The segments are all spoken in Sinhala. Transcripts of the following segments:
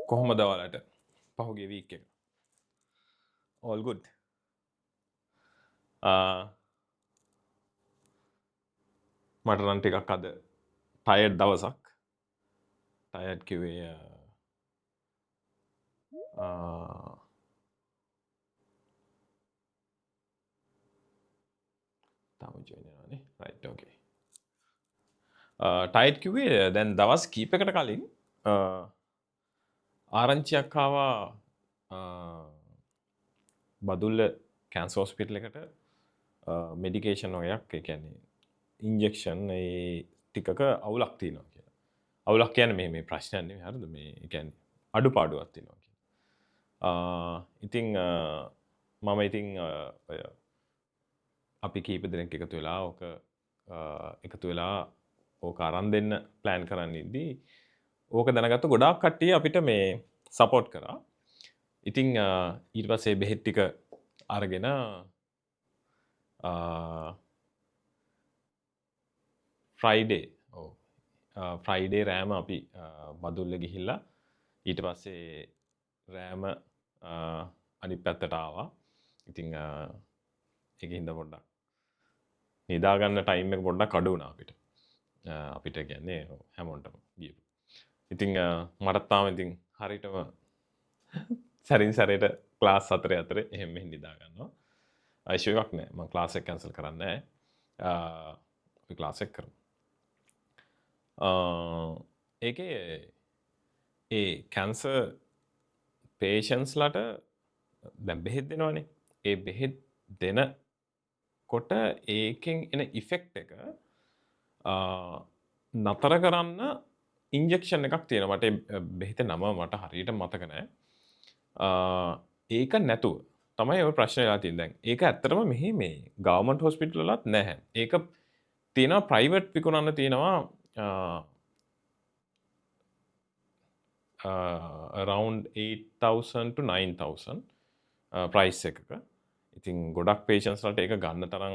කොහොමද ඔයාලට පහුගිය වීක් එක? all good. මට නම් ටිකක් අද ටයර්ඩ් දවසක්. ටයර්ඩ් කිව්වේ තාම ජොයින් වෙනවනේ. right okay. ටයර්ඩ් කිව්වේ දැන් දවස් කීපයකට කලින් ආරංචියක් ආවා බදුල්ල කැන්සර් හොස්පිටල් එකට මෙඩිකේෂන් වගේක් ඒ කියන්නේ ඉන්ජෙක්ෂන් ඒ ටිකක අවුලක් තියෙනවා කියලා. අවුලක් කියන්නේ මේ ප්‍රශ්නයක් නෙමෙයි හරිද? මේ ඒ කියන්නේ අඩුපාඩුවක් තියෙනවා කියලා. ඉතින් මම ඉතින් ඔය අපි කීප දෙනෙක් එකතු වෙලා ඕක අරන් දෙන්න ප්ලෑන් කරන්න ඉද්දී ඕක දැනගත්ත ගොඩාක් කට්ටිය අපිට මේ සපෝට් කරා. ඉතින් ඊට පස්සේ බෙහෙත් ටික අරගෙන ෆ්‍රයිඩේ රෑම අපි බදුල්ල ගිහිල්ලා ඊට පස්සේ රෑම අනිත් පැත්තට ආවා. ඉතින් ඒක හින්දා පොඩ්ඩක් නිදාගන්න ටයිම් එක පොඩ්ඩක් අඩු වුණා අපිට. අපිට කියන්නේ හැමෝටම ගියපු. ඉතින් මටත් තාම ඉතින් හරියටම සැරින් සැරේට ක්ලාස් 4 එහෙම මෙහෙම නිදා ගන්නවා. ඉෂුව එකක් නෑ. මම ක්ලාස් එක කැන්සල් කරන්නේ නෑ. අපි ක්ලාස් එක කරමු. ඒකේ ඒ කැන්සර් පේෂන්ස්ලට දැන් බෙහෙත් දෙනවනේ. ඒ බෙහෙත් දෙනකොට ඒකෙන් එන ඉෆෙක්ට් එක නතර කරන්න ඉන්ජෙක්ෂන් එකක් තියෙනවා. මට බෙහෙතේ නම මට හරියට මතක නෑ. ඒක නැතුව තමයි ඔය ප්‍රශ්නේ වෙලා තියෙන්නේ දැන්. ඒක ඇත්තටම මෙහි මේ ගවර්න්මන්ට් හොස්පිටල් වලත් නැහැ. ඒක තියෙනවා ප්‍රයිවට් විකුණන්න තියෙනවා around 8,000 to 9,000 ප්‍රයිස් එකක. ඉතින් ගොඩක් පේෂන්ස් වලට ඒක ගන්න තරම්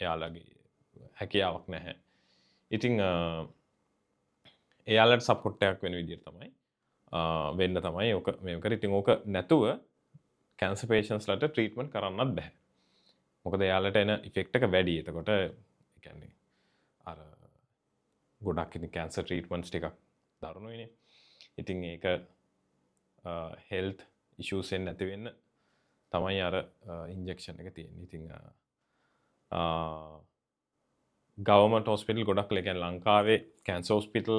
එයාලගේ හැකියාවක් නැහැ. ඉතින් එයාලට සපෝට් එකක් වෙන විදිහට තමයි වෙන්න තමයි ඕක මේක කරේ. ඉතින් ඕක නැතුව කැන්සර් පේෂන්ස්ලට ට්‍රීට්මන්ට් කරන්නත් බෑ. මොකද එයාලට එන ඉෆෙක්ට් එක වැඩි. එතකොට ඒ කියන්නේ අර ගොඩක් ඉතින් කැන්සර් ට්‍රීට්මන්ට්ස් ටිකක් දරුණුයිනේ. ඉතින් ඒක හෙල්ත් ඉෂුස් එන්නේ නැති වෙන්න තමයි අර ඉන්ජෙක්ෂන් එක තියෙන්නේ. ඉතින් ගවර්න්මන්ට් හොස්පිටල් ගොඩක් ඒ කියන්නේ ලංකාවේ කැන්සර් හොස්පිටල්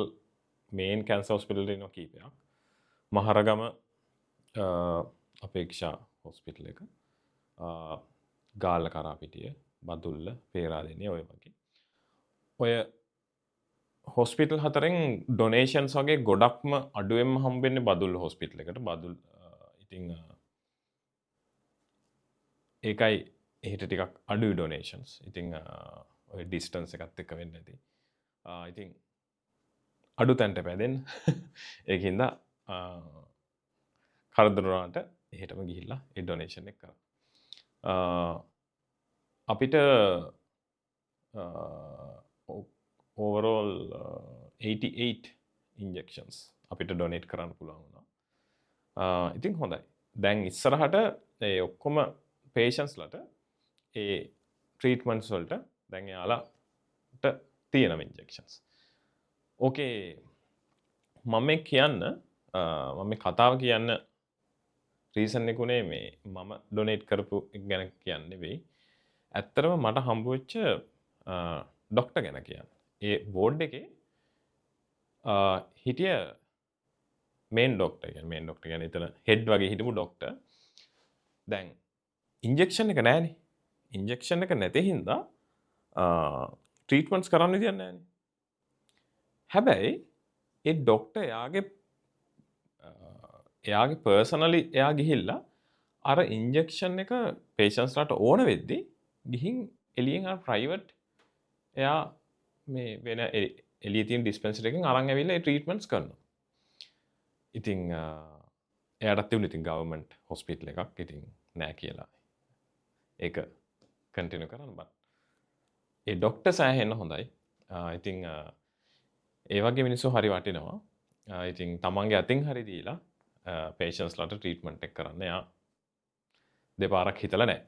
මේන් කැන්සර් හොස්පිටල් තියෙනවා කීපයක්. මහරගම අපේක්ෂා හොස්පිටල් එක, ගාල්ල කරාපිටිය, බදුල්ල, පේරාදෙණිය ඔය වගේ. ඔය හොස්පිටල් 4න් ඩොනේෂන්ස් වගේ ගොඩක්ම අඩුවෙන්ම හම්බෙන්නේ බදුල්ල හොස්පිටල් එකට. බදුල් ඉතින් ඒකයි එහෙට ටිකක් අඩුයි ඩොනේෂන්ස්. ඉතින් ඔය ඩිස්ටන්ස් එකත් එක්ක වෙන්නේ නැති. ඉතින් අඩු තැනට පැදෙන්න. ඒකින්ද කරදර වුණාට එහෙටම ගිහිල්ලා ඒ ඩොනේෂන් එක කරා. අපිට overall 88 injections අපිට ඩොනේට් කරන්න පුළුවන් වුණා. ඉතින් හොඳයි. දැන් ඉස්සරහට ඒ ඔක්කොම පේෂන්ස්ලට ඒ ට්‍රීට්මන්ට්ස් වලට දැන් යාලට තියෙනවා ඉන්ජෙක්ෂන්ස්. ඕකේ මම කතාව කියන්න රීසන් එක උනේ මේ මම ඩොනේට් කරපු එක ගැන කියන්න නෙවෙයි. ඇත්තටම මට හම්බ වෙච්ච ඩොක්ටර් ගැන කියන්න. ඒ වෝඩ් එකේ හිටිය මේන් ඩොක්ටර් කියන්නේ එතන හෙඩ් වගේ හිටපු ඩොක්ටර්. දැන් ඉන්ජෙක්ෂන් එක නැහැනේ. ඉන්ජෙක්ෂන් එක නැති හින්දා ට්‍රීට්මන්ට්ස් කරන්න විදියක් නැහැනේ. හැබැයි ඒ ඩොක්ටර් එයාගේ පර්සනලි එයා ගිහිල්ලා අර ඉන්ජෙක්ෂන් එක පේෂන්ස්ලාට ඕන වෙද්දී ගිහින් එළියෙන් අර ප්‍රයිවට් එයා මේ වෙන එළියේ තියෙන ඩිස්පෙන්සරි එකෙන් අරන් ඇවිල්ලා ඒ ට්‍රීට්මන්ට්ස් කරනවා. ඉතින් එයාටත් තිබුණා ඉතින් ගවර්න්මන්ට් හොස්පිටල් එකක්. ඉතින් නෑ කියලා ඒක කන්ටිනියු කරන්න බෑ. ඒ ඩොක්ටර් සෑහෙන්න හොඳයි. ඉතින් ඒ වගේ මිනිස්සු හරි වටිනවා. ඉතින් තමන්ගේ අතින් හරි දීලා පේෂන්ස්ලට ට්‍රීට්මන්ට් එක කරන්න යා දෙපාරක් හිතලා නැහැ.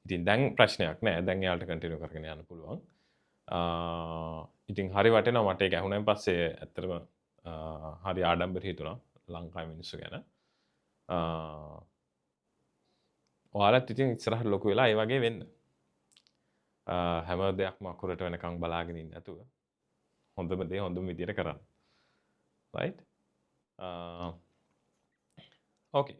ඉතින් දැන් ප්‍රශ්නයක් නැහැ. දැන් එයාලට කන්ටිනියු කරගෙන යන්න පුළුවන්. ඉතින් හරි වටිනවා මට ඒක ඇහුණෙන් පස්සේ ඇත්තටම හරි ආඩම්බර හිතුණා ලංකාවේ මිනිස්සු ගැන. ඔයාලත් ඉතින් ඉස්සරහට ලොකු වෙලා ඒ වගේ වෙන්න. හැම දෙයක්ම අකුරට වෙනකන් බලාගෙන ඉන්න නැතුව හොඳම දේ හොඳම විදියට කරන්න. right? okay.